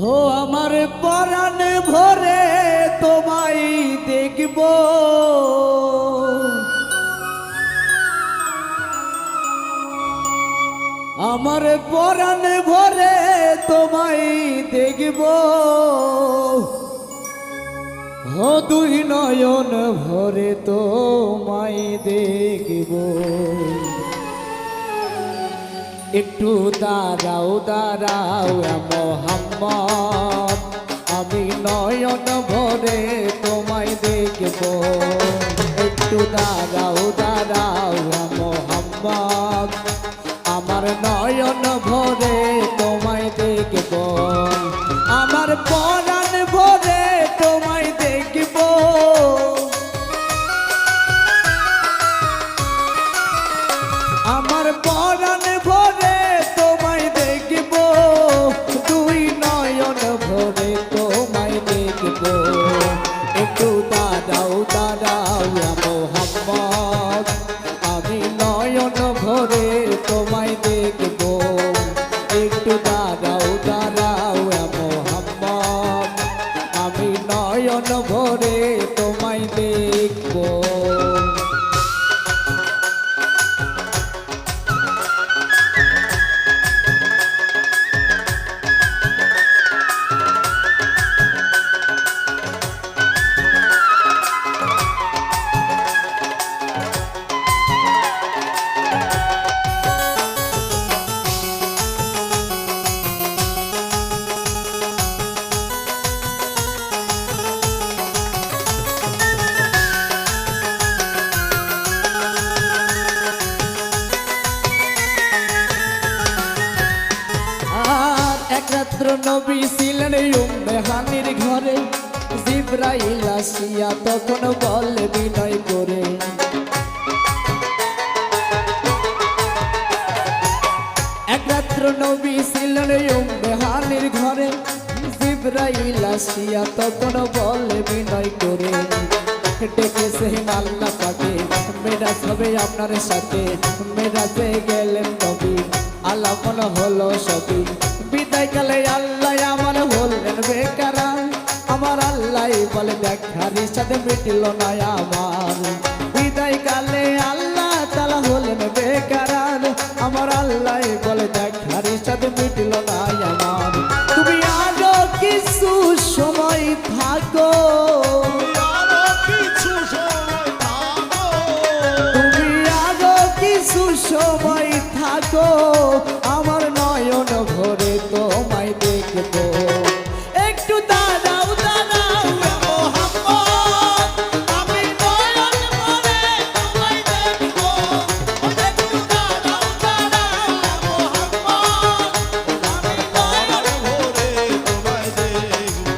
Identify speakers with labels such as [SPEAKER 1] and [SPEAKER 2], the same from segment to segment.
[SPEAKER 1] হো আমার পরাণ ভরে তোমায় দেখব, আমার পরাণ ভরে তোমায় দেখব, হো দুই নয়ন ভরে তোমায় দেখব। একটু দাঁড়াও দাঁড়াও মোহাম্মদ, আমি নয়ন ভরে তোমায় দেখব। একটু দাঁড়াও দাঁড়াও মোহাম্মদ, আমার নয়ন ভরে তোমায় দেখব। আমার পরাণ ভরে তোমায় দেখব, আমার পরাণ ভরে তোমায় দেখব, দুই নয়ন ভরে তোমায় দেখব। একটু দাঁড়াও দাঁড়াও মোহাম্মদ, আমি নয়ন ভরে তোমায় দেখব। একটু দাঁড়াও দাঁড়াও মোহাম্মদ, আমি নয়ন ভরে তোমায় দেখব। একরাত্র নবী ছিলেন উম্মে হানির ঘরে, জিবরাইল আসিয়া তখন বলে বিনয় করে, একরাত্র নবী ছিলেন উম্মে হানির ঘরে, জিবরাইল আসিয়া তখন বলে বিনয় করে, ডেকেছেন আল্লাহ পাকে মেরাজ হবে আপনার সাথে। মেরাজে গেলেন নবী আলাপন হলো সবই, বিদায়কালে আল্লাহ আমার হলেন বেকারা। আমার আল্লাহ বলে দেখার সাথে মিটিল না আমার, বিদায়কালে আল্লাহ তাআলা হলেন বেকারা। আমার আল্লাহ বলে দেখার সাথে মিটিল না আমার। তুমি আরো কিছু সময় থাকো, তুমি আরো কিছু সময় থাকো, আমার নয়ন ভরে তোমায় দেখব। একটু দাঁড়াও দাঁড়াও মোহাম্মদ, আমি নয়ন ভরে তোমায় দেখব। একটু দাঁড়াও দাঁড়াও মোহাম্মদ, আমি নয়ন ভরে তোমায় দেখব।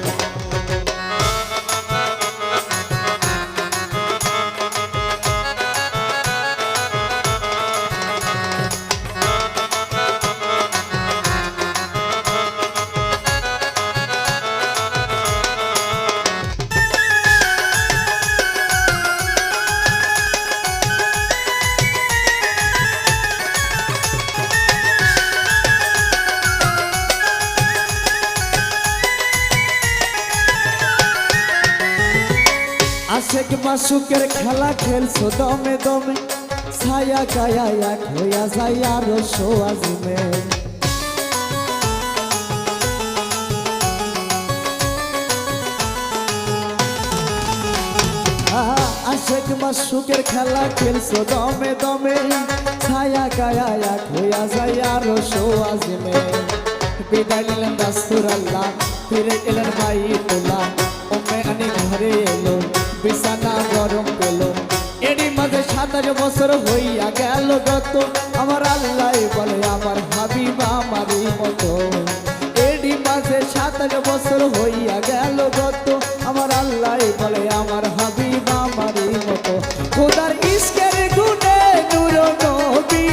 [SPEAKER 1] আশেক মাসুকের খেলা খেলছো দমে দমে, ছায়া কায়া এক হইয়া যায় আরো সোয়াজিমে। আশেক মাসুকের খেলা খেলছো দমে দমে, ছায়া কায়া এক হইয়া যায় আরো সোয়াজিমে। বিদায় নিলেন রাসূলুল্লাহ, ফিরে এলেন বাইতুল্লাহ, উম্মে হানি ঘরে এলো, বিছানা গরম পেল। এরই মাঝে 27 বছর হইয়া গেল গত, আমার আল্লাহ বলে আমার হাবিবা আমারই মতো। এরই মাঝে 27 বছর হইয়া গেল গত, আমার আল্লাহ বলে আমার হাবিবা আমারই মতো। খোদার ইশকের গুণে নূর নবী,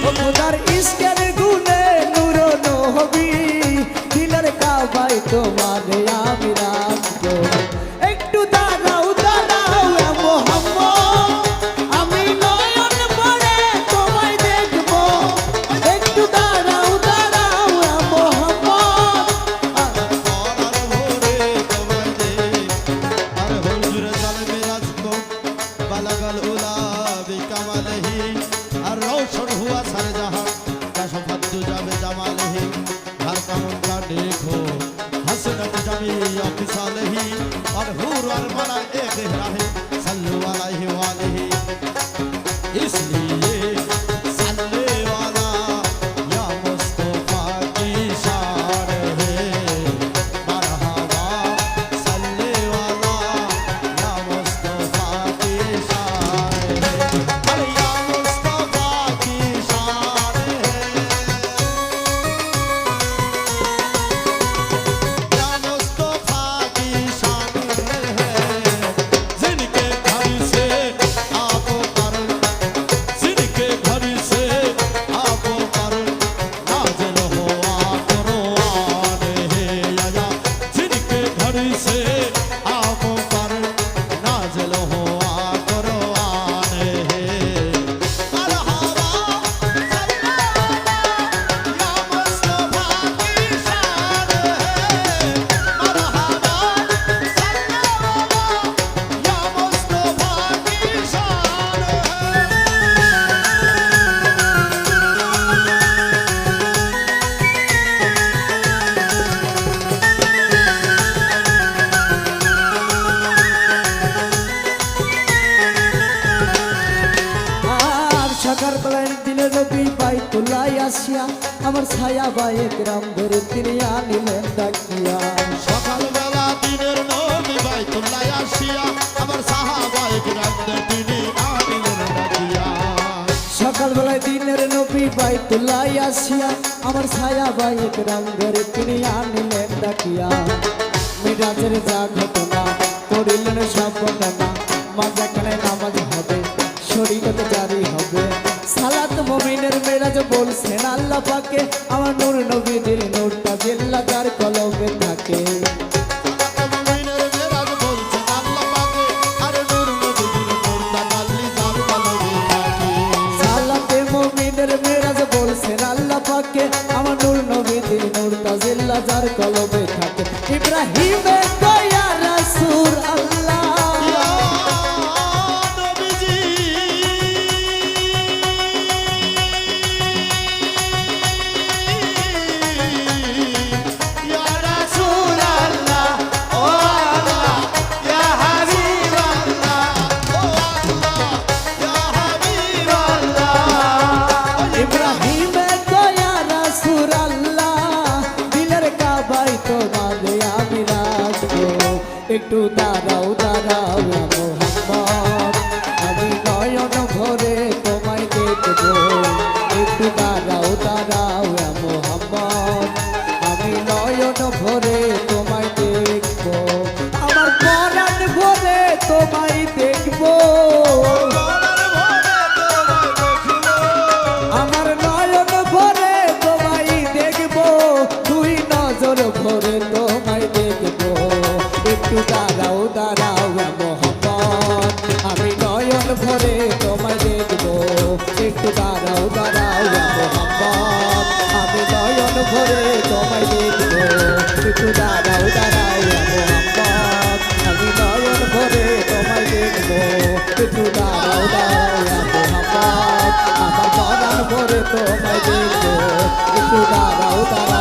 [SPEAKER 1] খোদার ইশকের গুণে নূর নবী, দিলের কাবায় তোমারে আমি রাখবো। একটু দাঁড়াও দাঁড়াও মোহাম্মদ, আমি নয়ন ভরে তোমায় দেখব। একটু আসিয়া আমার ছায়া বায়ে গ্রাম ধরে তিনি আনিলেন ডাকিয়া
[SPEAKER 2] সকালবেলা দিনের নবী বাইতুল্লাহ আসিয়া আমার সাহাবায়ে কিরামদের তিনি আনিলেন ডাকিয়া
[SPEAKER 1] সকালবেলায় দিনের নবী বাইতুল্লাহ আসিয়া আমার ছায়া বায়ে গ্রাম ধরে তিনি আনিলেন ডাকিয়া মিরাজের যা ঘটনা করিলেন সব বর্ণনা মাঝখানে নামাজ হবে শরীয়ত জারি হবে সালাত মুমিনের মেরাজ বলছেন আল্লাহ পাকে আমার নূর নবীদের নূরটা জিল্লা যার কলবে থাকে
[SPEAKER 2] মুমিনের মেরাজ বলছেন আল্লাহ পাকে আর নূর নবীর নূরটা কাল্লি যার কলবে থাকে
[SPEAKER 1] সালাতে মুমিনের মেরাজ বলছেন আল্লাহ পাকে আমার নূর নবীদের নূরটা জিল্লা যার কলবে থাকে ইব্রাহিমের দয়া রাসূল আল্লাহ ইব্রাহিমের দয়া রাসূল আল্লাহ দিলের কাবায় তোমারে আমি রাখবো একটু দাঁড়াও দাঁড়াও মোহাম্মদ আমি নয়ন ভরে তোমায় দেখবো একটু দাঁড়াও দাঁড়াও মোহাম্মদ আমি নয়ন ভরে তোমায় দেখবো আমার পরাণ ভরে তোমায় দেখবো আমার নয়ন ভরে তোমায় দেখবো তুই নজর ভরে তোমায় দেখবো একটু দাঁড়াও দাঁড়াও মোহাম্মদ আমি নয়ন ভরে তোমায় দেখবো একটু দাঁড়াও দাঁড়াও মোহাম্মদ আমি নয়ন ভরে তোমায় দেখবো একটু দাঁড়াও দাঁড়াও মোহাম্মদ আমি নয়ন ভরে তোমায় দেখবো একটু দাঁড়াও দাঁড়াও মোহাম্মদ আমার পরাণ ভরে তোমায় দেখবো একটু দাঁড়াও দাঁড়াও